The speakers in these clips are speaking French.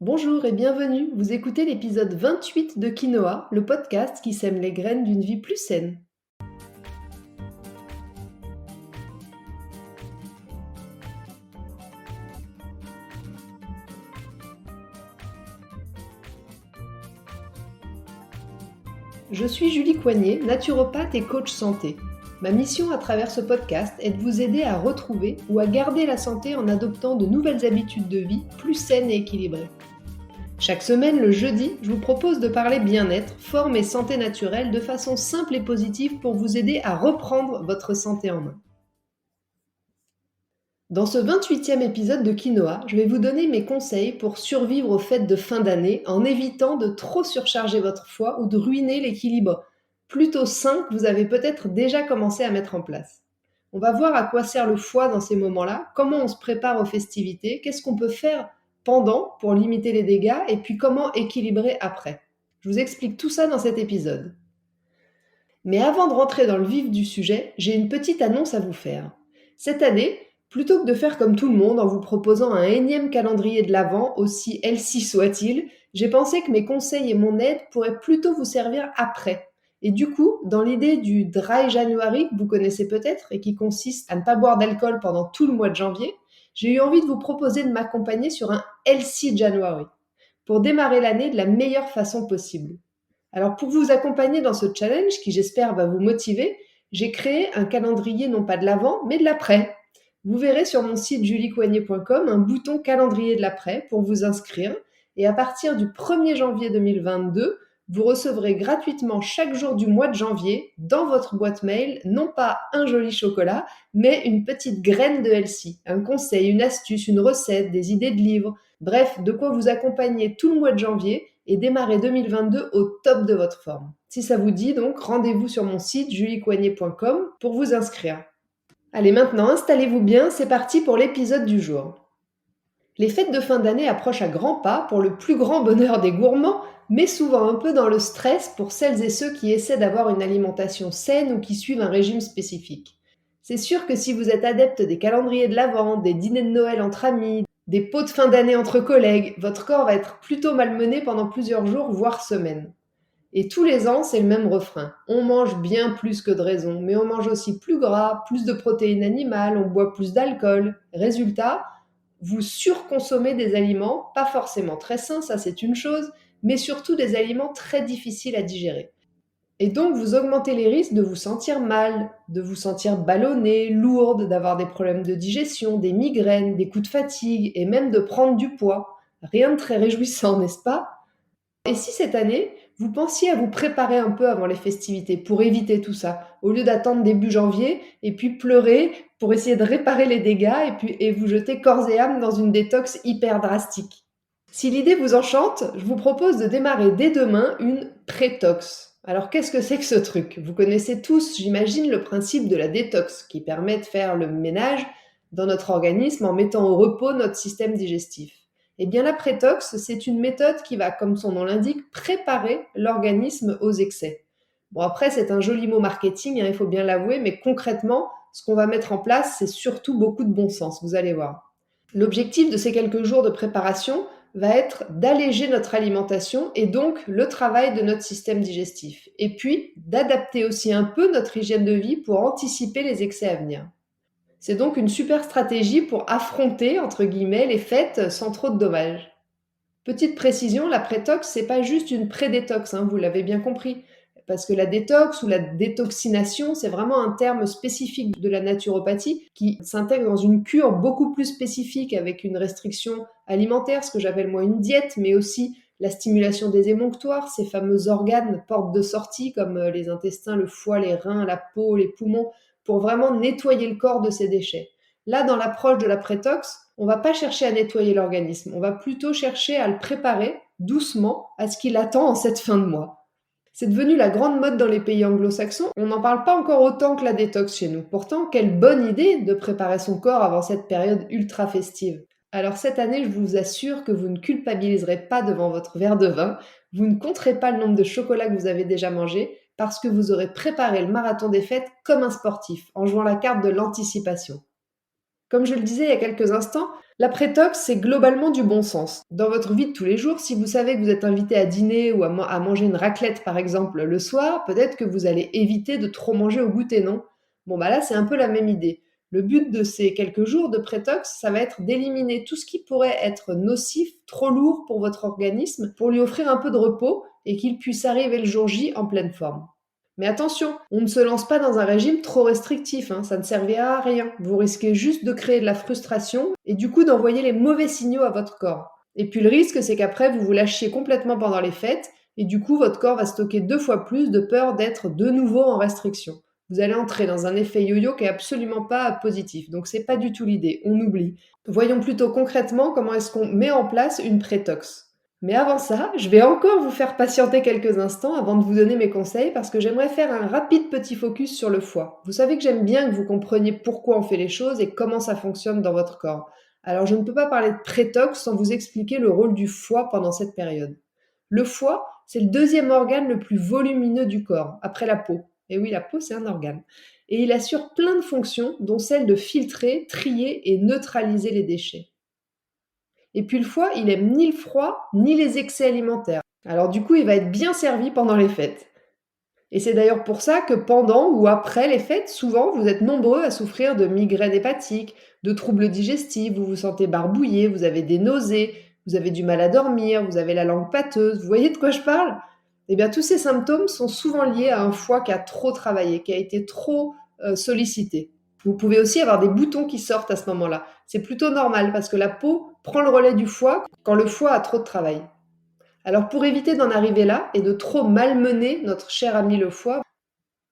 Bonjour et bienvenue, vous écoutez l'épisode 28 de Quinoa, le podcast qui sème les graines d'une vie plus saine. Je suis Julie Coignet, naturopathe et coach santé. Ma mission à travers ce podcast est de vous aider à retrouver ou à garder la santé en adoptant de nouvelles habitudes de vie plus saines et équilibrées. Chaque semaine, le jeudi, je vous propose de parler bien-être, forme et santé naturelle de façon simple et positive pour vous aider à reprendre votre santé en main. Dans ce 28e épisode de Quinoa, je vais vous donner mes conseils pour survivre aux fêtes de fin d'année en évitant de trop surcharger votre foie ou de ruiner l'équilibre plutôt sain que vous avez peut-être déjà commencé à mettre en place. On va voir à quoi sert le foie dans ces moments-là, comment on se prépare aux festivités, qu'est-ce qu'on peut faire pendant pour limiter les dégâts et puis comment équilibrer après. Je vous explique tout ça dans cet épisode. Mais avant de rentrer dans le vif du sujet, j'ai une petite annonce à vous faire. Cette année, plutôt que de faire comme tout le monde en vous proposant un énième calendrier de l'Avent, aussi healthy soit-il, j'ai pensé que mes conseils et mon aide pourraient plutôt vous servir après. Et du coup, dans l'idée du Dry January, que vous connaissez peut-être, et qui consiste à ne pas boire d'alcool pendant tout le mois de janvier, j'ai eu envie de vous proposer de m'accompagner sur un Healthy January, pour démarrer l'année de la meilleure façon possible. Alors pour vous accompagner dans ce challenge, qui j'espère va vous motiver, j'ai créé un calendrier non pas de l'avant, mais de l'après. Vous verrez sur mon site juliecoignet.com un bouton calendrier de l'après pour vous inscrire. Et à partir du 1er janvier 2022, vous recevrez gratuitement chaque jour du mois de janvier dans votre boîte mail, non pas un joli chocolat, mais une petite graine de Healthy, un conseil, une astuce, une recette, des idées de livres, bref, de quoi vous accompagner tout le mois de janvier et démarrer 2022 au top de votre forme. Si ça vous dit donc, rendez-vous sur mon site juliecoignet.com pour vous inscrire. Allez, maintenant, installez-vous bien, c'est parti pour l'épisode du jour. Les fêtes de fin d'année approchent à grands pas pour le plus grand bonheur des gourmands, mais souvent un peu dans le stress pour celles et ceux qui essaient d'avoir une alimentation saine ou qui suivent un régime spécifique. C'est sûr que si vous êtes adepte des calendriers de l'Avent, des dîners de Noël entre amis, des pots de fin d'année entre collègues, votre corps va être plutôt malmené pendant plusieurs jours, voire semaines. Et tous les ans, c'est le même refrain. On mange bien plus que de raison, mais on mange aussi plus gras, plus de protéines animales, on boit plus d'alcool. Résultat, vous surconsommez des aliments, pas forcément très sains, ça c'est une chose, mais surtout des aliments très difficiles à digérer. Et donc vous augmentez les risques de vous sentir mal, de vous sentir ballonnée, lourde, d'avoir des problèmes de digestion, des migraines, des coups de fatigue et même de prendre du poids. Rien de très réjouissant, n'est-ce pas? Et si cette année, vous pensiez à vous préparer un peu avant les festivités pour éviter tout ça, au lieu d'attendre début janvier et puis pleurer pour essayer de réparer les dégâts et vous jeter corps et âme dans une détox hyper drastique. Si l'idée vous enchante, je vous propose de démarrer dès demain une prétox. Alors qu'est-ce que c'est que ce truc? Vous connaissez tous, j'imagine, le principe de la détox qui permet de faire le ménage dans notre organisme en mettant au repos notre système digestif. Eh bien, la prétox, c'est une méthode qui va, comme son nom l'indique, préparer l'organisme aux excès. Bon, après, c'est un joli mot marketing, il faut bien l'avouer, mais concrètement, ce qu'on va mettre en place, c'est surtout beaucoup de bon sens, vous allez voir. L'objectif de ces quelques jours de préparation va être d'alléger notre alimentation et donc le travail de notre système digestif. Et puis, d'adapter aussi un peu notre hygiène de vie pour anticiper les excès à venir. C'est donc une super stratégie pour affronter, entre guillemets, les fêtes sans trop de dommages. Petite précision, la prétox, c'est pas juste une pré-détox, vous l'avez bien compris. Parce que la détox ou la détoxination, c'est vraiment un terme spécifique de la naturopathie qui s'intègre dans une cure beaucoup plus spécifique avec une restriction alimentaire, ce que j'appelle moi une diète, mais aussi la stimulation des émonctoires, ces fameux organes portes de sortie comme les intestins, le foie, les reins, la peau, les poumons, pour vraiment nettoyer le corps de ses déchets. Là, dans l'approche de la prétox, on va pas chercher à nettoyer l'organisme, on va plutôt chercher à le préparer doucement à ce qu'il attend en cette fin de mois. C'est devenu la grande mode dans les pays anglo-saxons, on n'en parle pas encore autant que la détox chez nous. Pourtant, quelle bonne idée de préparer son corps avant cette période ultra festive. Alors cette année, je vous assure que vous ne culpabiliserez pas devant votre verre de vin, vous ne compterez pas le nombre de chocolats que vous avez déjà mangé, parce que vous aurez préparé le marathon des fêtes comme un sportif, en jouant la carte de l'anticipation. Comme je le disais il y a quelques instants, la prétox, c'est globalement du bon sens. Dans votre vie de tous les jours, si vous savez que vous êtes invité à dîner ou à manger une raclette, par exemple, le soir, peut-être que vous allez éviter de trop manger au goûter, non? Bon, bah là, c'est un peu la même idée. Le but de ces quelques jours de prétox, ça va être d'éliminer tout ce qui pourrait être nocif, trop lourd pour votre organisme, pour lui offrir un peu de repos et qu'il puisse arriver le jour J en pleine forme. Mais attention, on ne se lance pas dans un régime trop restrictif, hein, ça ne servira à rien. Vous risquez juste de créer de la frustration et du coup d'envoyer les mauvais signaux à votre corps. Et puis le risque, c'est qu'après, vous vous lâchiez complètement pendant les fêtes et du coup, votre corps va stocker 2 fois plus de peur d'être de nouveau en restriction. Vous allez entrer dans un effet yo-yo qui est absolument pas positif. Donc c'est pas du tout l'idée, on oublie. Voyons plutôt concrètement comment est-ce qu'on met en place une prétox. Mais avant ça, je vais encore vous faire patienter quelques instants avant de vous donner mes conseils parce que j'aimerais faire un rapide petit focus sur le foie. Vous savez que j'aime bien que vous compreniez pourquoi on fait les choses et comment ça fonctionne dans votre corps. Alors je ne peux pas parler de prétox sans vous expliquer le rôle du foie pendant cette période. Le foie, c'est le deuxième organe le plus volumineux du corps, après la peau. Et oui, la peau, c'est un organe. Et il assure plein de fonctions, dont celle de filtrer, trier et neutraliser les déchets. Et puis le foie, il aime ni le froid, ni les excès alimentaires. Alors du coup, il va être bien servi pendant les fêtes. Et c'est d'ailleurs pour ça que pendant ou après les fêtes, souvent, vous êtes nombreux à souffrir de migraines hépatiques, de troubles digestifs, vous vous sentez barbouillé, vous avez des nausées, vous avez du mal à dormir, vous avez la langue pâteuse. Vous voyez de quoi je parle? Eh bien, tous ces symptômes sont souvent liés à un foie qui a trop travaillé, qui a été trop sollicité. Vous pouvez aussi avoir des boutons qui sortent à ce moment-là. C'est plutôt normal parce que la peau prend le relais du foie quand le foie a trop de travail. Alors pour éviter d'en arriver là et de trop malmener notre cher ami le foie,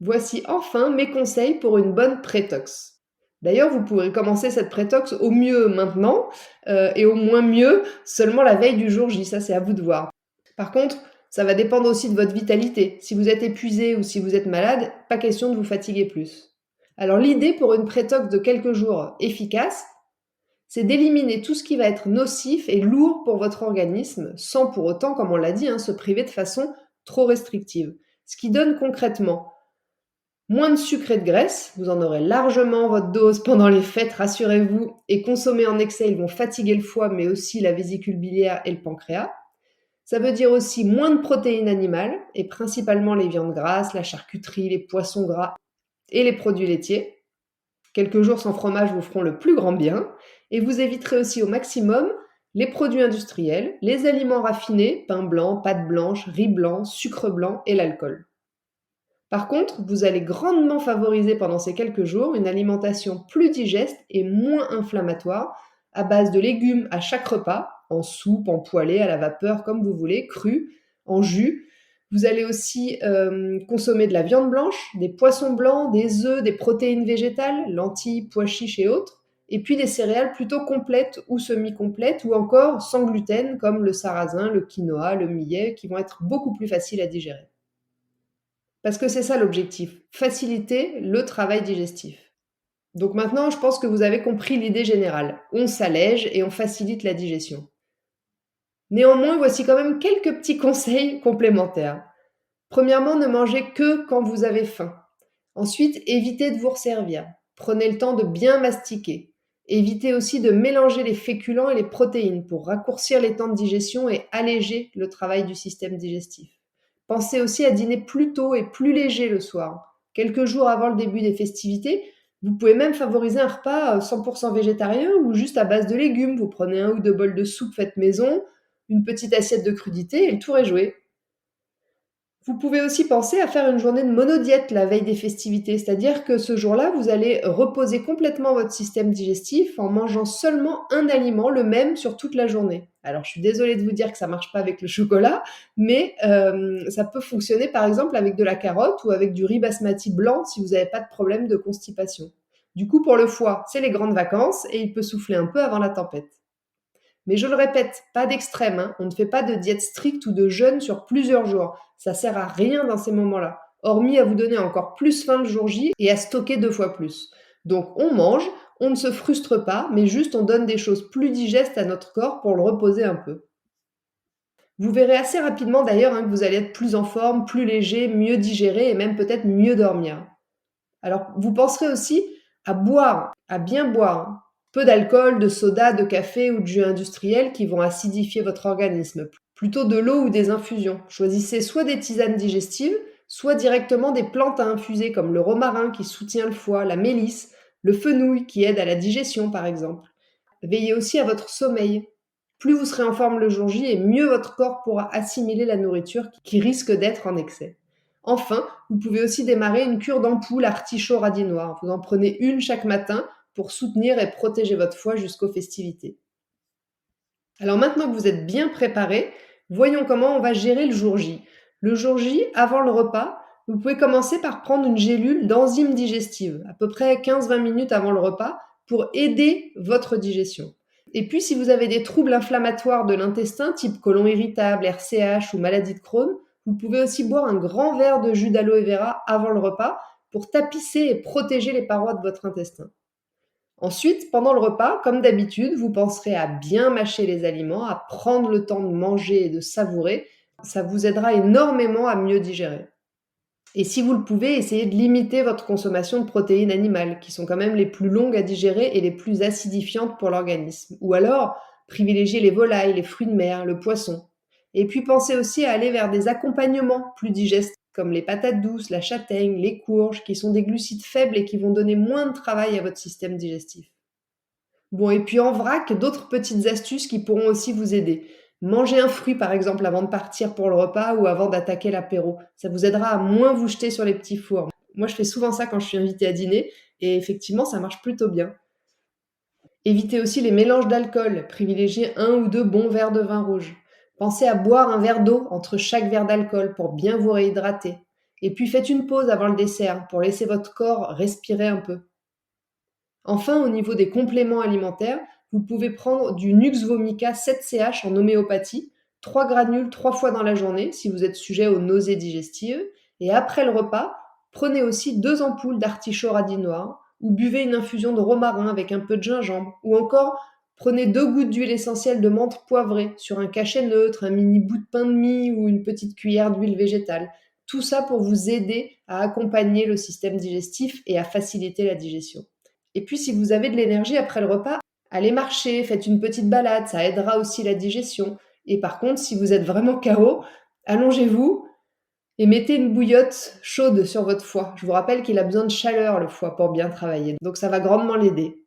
voici enfin mes conseils pour une bonne prétox. D'ailleurs, vous pourrez commencer cette prétox au mieux maintenant et au moins mieux seulement la veille du jour J, ça c'est à vous de voir. Par contre, ça va dépendre aussi de votre vitalité. Si vous êtes épuisé ou si vous êtes malade, pas question de vous fatiguer plus. Alors l'idée pour une prétox de quelques jours efficace, c'est d'éliminer tout ce qui va être nocif et lourd pour votre organisme, sans pour autant, comme on l'a dit, se priver de façon trop restrictive. Ce qui donne concrètement moins de sucre et de graisse, vous en aurez largement votre dose pendant les fêtes, rassurez-vous, et consommer en excès, ils vont fatiguer le foie, mais aussi la vésicule biliaire et le pancréas. Ça veut dire aussi moins de protéines animales, et principalement les viandes grasses, la charcuterie, les poissons gras et les produits laitiers. Quelques jours sans fromage vous feront le plus grand bien et vous éviterez aussi au maximum les produits industriels, les aliments raffinés, pain blanc, pâte blanche, riz blanc, sucre blanc et l'alcool. Par contre, vous allez grandement favoriser pendant ces quelques jours une alimentation plus digeste et moins inflammatoire à base de légumes à chaque repas, en soupe, en poêlée, à la vapeur, comme vous voulez, cru, en jus. Vous allez aussi consommer de la viande blanche, des poissons blancs, des œufs, des protéines végétales, lentilles, pois chiches et autres, et puis des céréales plutôt complètes ou semi-complètes, ou encore sans gluten, comme le sarrasin, le quinoa, le millet, qui vont être beaucoup plus faciles à digérer. Parce que c'est ça l'objectif, faciliter le travail digestif. Donc maintenant, je pense que vous avez compris l'idée générale. On s'allège et on facilite la digestion. Néanmoins, voici quand même quelques petits conseils complémentaires. Premièrement, ne mangez que quand vous avez faim. Ensuite, évitez de vous resservir. Prenez le temps de bien mastiquer. Évitez aussi de mélanger les féculents et les protéines pour raccourcir les temps de digestion et alléger le travail du système digestif. Pensez aussi à dîner plus tôt et plus léger le soir. Quelques jours avant le début des festivités, vous pouvez même favoriser un repas 100% végétarien ou juste à base de légumes. Vous prenez 1 ou 2 bols de soupe faite maison, une petite assiette de crudités et le tour est joué. Vous pouvez aussi penser à faire une journée de monodiète la veille des festivités, c'est-à-dire que ce jour-là, vous allez reposer complètement votre système digestif en mangeant seulement un aliment, le même sur toute la journée. Alors, je suis désolée de vous dire que ça marche pas avec le chocolat, mais ça peut fonctionner par exemple avec de la carotte ou avec du riz basmati blanc si vous n'avez pas de problème de constipation. Du coup, pour le foie, c'est les grandes vacances et il peut souffler un peu avant la tempête. Mais je le répète, pas d'extrême, on ne fait pas de diète stricte ou de jeûne sur plusieurs jours. Ça sert à rien dans ces moments-là, hormis à vous donner encore plus faim le jour J et à stocker 2 fois plus. Donc on mange, on ne se frustre pas, mais juste on donne des choses plus digestes à notre corps pour le reposer un peu. Vous verrez assez rapidement d'ailleurs que vous allez être plus en forme, plus léger, mieux digéré et même peut-être mieux dormir. Alors vous penserez aussi à boire, à bien boire. Peu d'alcool, de soda, de café ou de jus industriels qui vont acidifier votre organisme. Plutôt de l'eau ou des infusions. Choisissez soit des tisanes digestives, soit directement des plantes à infuser comme le romarin qui soutient le foie, la mélisse, le fenouil qui aide à la digestion par exemple. Veillez aussi à votre sommeil. Plus vous serez en forme le jour J et mieux votre corps pourra assimiler la nourriture qui risque d'être en excès. Enfin, vous pouvez aussi démarrer une cure d'ampoule artichaut radis noir. Vous en prenez une chaque matin pour soutenir et protéger votre foie jusqu'aux festivités. Alors maintenant que vous êtes bien préparé, voyons comment on va gérer le jour J. Le jour J, avant le repas, vous pouvez commencer par prendre une gélule d'enzymes digestives, à peu près 15-20 minutes avant le repas, pour aider votre digestion. Et puis, si vous avez des troubles inflammatoires de l'intestin, type côlon irritable, RCH ou maladie de Crohn, vous pouvez aussi boire un grand verre de jus d'aloe vera avant le repas pour tapisser et protéger les parois de votre intestin. Ensuite, pendant le repas, comme d'habitude, vous penserez à bien mâcher les aliments, à prendre le temps de manger et de savourer. Ça vous aidera énormément à mieux digérer. Et si vous le pouvez, essayez de limiter votre consommation de protéines animales, qui sont quand même les plus longues à digérer et les plus acidifiantes pour l'organisme. Ou alors, privilégiez les volailles, les fruits de mer, le poisson. Et puis pensez aussi à aller vers des accompagnements plus digestes, comme les patates douces, la châtaigne, les courges, qui sont des glucides faibles et qui vont donner moins de travail à votre système digestif. Bon, et puis en vrac, d'autres petites astuces qui pourront aussi vous aider. Mangez un fruit par exemple avant de partir pour le repas ou avant d'attaquer l'apéro. Ça vous aidera à moins vous jeter sur les petits fours. Moi, je fais souvent ça quand je suis invitée à dîner et effectivement, ça marche plutôt bien. Évitez aussi les mélanges d'alcool. Privilégiez un ou deux bons verres de vin rouge. Pensez à boire un verre d'eau entre chaque verre d'alcool pour bien vous réhydrater. Et puis faites une pause avant le dessert pour laisser votre corps respirer un peu. Enfin, au niveau des compléments alimentaires, vous pouvez prendre du Nux Vomica 7CH en homéopathie, 3 granules 3 fois dans la journée si vous êtes sujet aux nausées digestives. Et après le repas, prenez aussi 2 ampoules d'artichaut radis noir ou buvez une infusion de romarin avec un peu de gingembre. Ou encore, prenez 2 gouttes d'huile essentielle de menthe poivrée sur un cachet neutre, un mini bout de pain de mie ou une petite cuillère d'huile végétale. Tout ça pour vous aider à accompagner le système digestif et à faciliter la digestion. Et puis, si vous avez de l'énergie après le repas, allez marcher, faites une petite balade, ça aidera aussi la digestion. Et par contre, si vous êtes vraiment KO, allongez-vous et mettez une bouillotte chaude sur votre foie. Je vous rappelle qu'il a besoin de chaleur, le foie, pour bien travailler. Donc ça va grandement l'aider.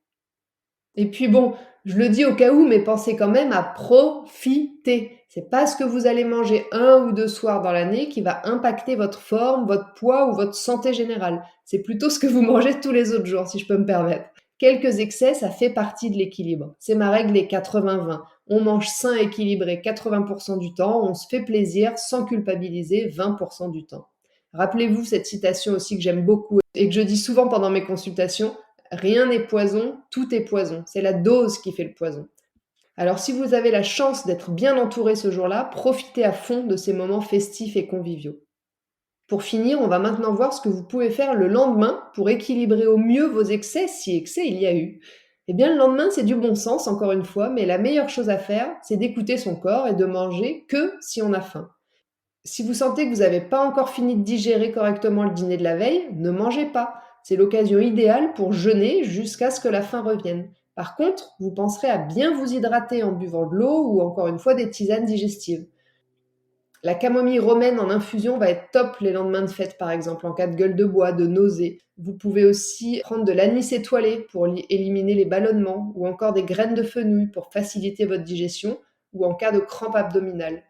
Et puis bon, je le dis au cas où, mais pensez quand même à profiter. C'est pas ce que vous allez manger un ou deux soirs dans l'année qui va impacter votre forme, votre poids ou votre santé générale. C'est plutôt ce que vous mangez tous les autres jours, si je peux me permettre. Quelques excès, ça fait partie de l'équilibre. C'est ma règle des 80-20. On mange sain équilibré 80% du temps, on se fait plaisir sans culpabiliser 20% du temps. Rappelez-vous cette citation aussi que j'aime beaucoup et que je dis souvent pendant mes consultations: rien n'est poison, tout est poison. C'est la dose qui fait le poison. Alors si vous avez la chance d'être bien entouré ce jour-là, profitez à fond de ces moments festifs et conviviaux. Pour finir, on va maintenant voir ce que vous pouvez faire le lendemain pour équilibrer au mieux vos excès, si excès il y a eu. Eh bien, le lendemain, c'est du bon sens, encore une fois, mais la meilleure chose à faire, c'est d'écouter son corps et de manger que si on a faim. Si vous sentez que vous n'avez pas encore fini de digérer correctement le dîner de la veille, ne mangez pas. C'est l'occasion idéale pour jeûner jusqu'à ce que la faim revienne. Par contre, vous penserez à bien vous hydrater en buvant de l'eau ou encore une fois des tisanes digestives. La camomille romaine en infusion va être top les lendemains de fête, par exemple, en cas de gueule de bois, de nausées. Vous pouvez aussi prendre de l'anis étoilé pour éliminer les ballonnements, ou encore des graines de fenouil pour faciliter votre digestion, ou en cas de crampe abdominale.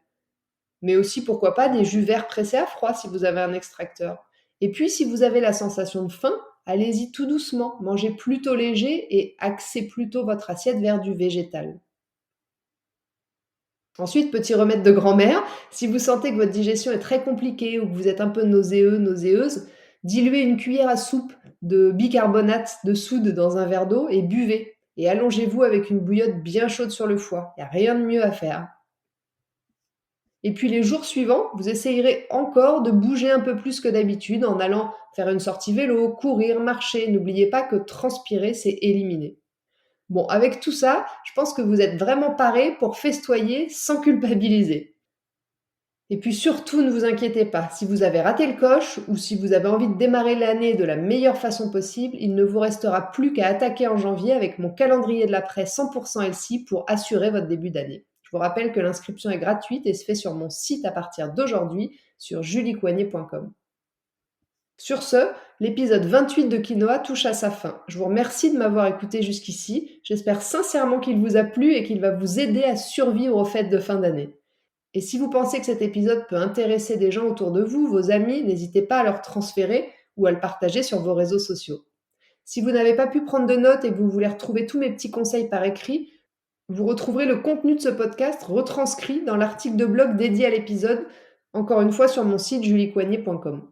Mais aussi, pourquoi pas, des jus verts pressés à froid si vous avez un extracteur. Et puis, si vous avez la sensation de faim, allez-y tout doucement, mangez plutôt léger et axez plutôt votre assiette vers du végétal. Ensuite, petit remède de grand-mère, si vous sentez que votre digestion est très compliquée ou que vous êtes un peu nauséeux, nauséeuse, diluez une cuillère à soupe de bicarbonate de soude dans un verre d'eau et buvez. Et allongez-vous avec une bouillotte bien chaude sur le foie. Il n'y a rien de mieux à faire. Et puis les jours suivants, vous essayerez encore de bouger un peu plus que d'habitude en allant faire une sortie vélo, courir, marcher. N'oubliez pas que transpirer, c'est éliminer. Bon, avec tout ça, je pense que vous êtes vraiment parés pour festoyer sans culpabiliser. Et puis surtout, ne vous inquiétez pas, si vous avez raté le coche ou si vous avez envie de démarrer l'année de la meilleure façon possible, il ne vous restera plus qu'à attaquer en janvier avec mon calendrier de l'après 100% LC pour assurer votre début d'année. Je vous rappelle que l'inscription est gratuite et se fait sur mon site à partir d'aujourd'hui sur juliecoignet.com. Sur ce, l'épisode 28 de Quinoa touche à sa fin. Je vous remercie de m'avoir écouté jusqu'ici. J'espère sincèrement qu'il vous a plu et qu'il va vous aider à survivre aux fêtes de fin d'année. Et si vous pensez que cet épisode peut intéresser des gens autour de vous, vos amis, n'hésitez pas à leur transférer ou à le partager sur vos réseaux sociaux. Si vous n'avez pas pu prendre de notes et que vous voulez retrouver tous mes petits conseils par écrit, vous retrouverez le contenu de ce podcast retranscrit dans l'article de blog dédié à l'épisode, encore une fois sur mon site juliecoignet.com.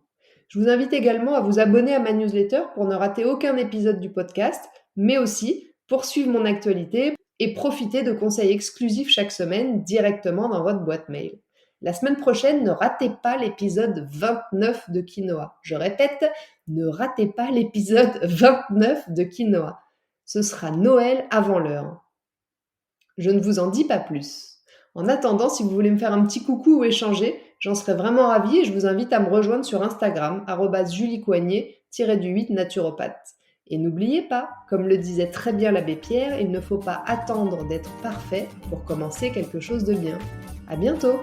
Je vous invite également à vous abonner à ma newsletter pour ne rater aucun épisode du podcast, mais aussi pour suivre mon actualité et profiter de conseils exclusifs chaque semaine directement dans votre boîte mail. La semaine prochaine, ne ratez pas l'épisode 29 de Quinoa. Je répète, ne ratez pas l'épisode 29 de Quinoa. Ce sera Noël avant l'heure. Je ne vous en dis pas plus. En attendant, si vous voulez me faire un petit coucou ou échanger, j'en serais vraiment ravie et je vous invite à me rejoindre sur Instagram, @juliecoignet-8 naturopathe. Et n'oubliez pas, comme le disait très bien l'abbé Pierre, il ne faut pas attendre d'être parfait pour commencer quelque chose de bien. À bientôt!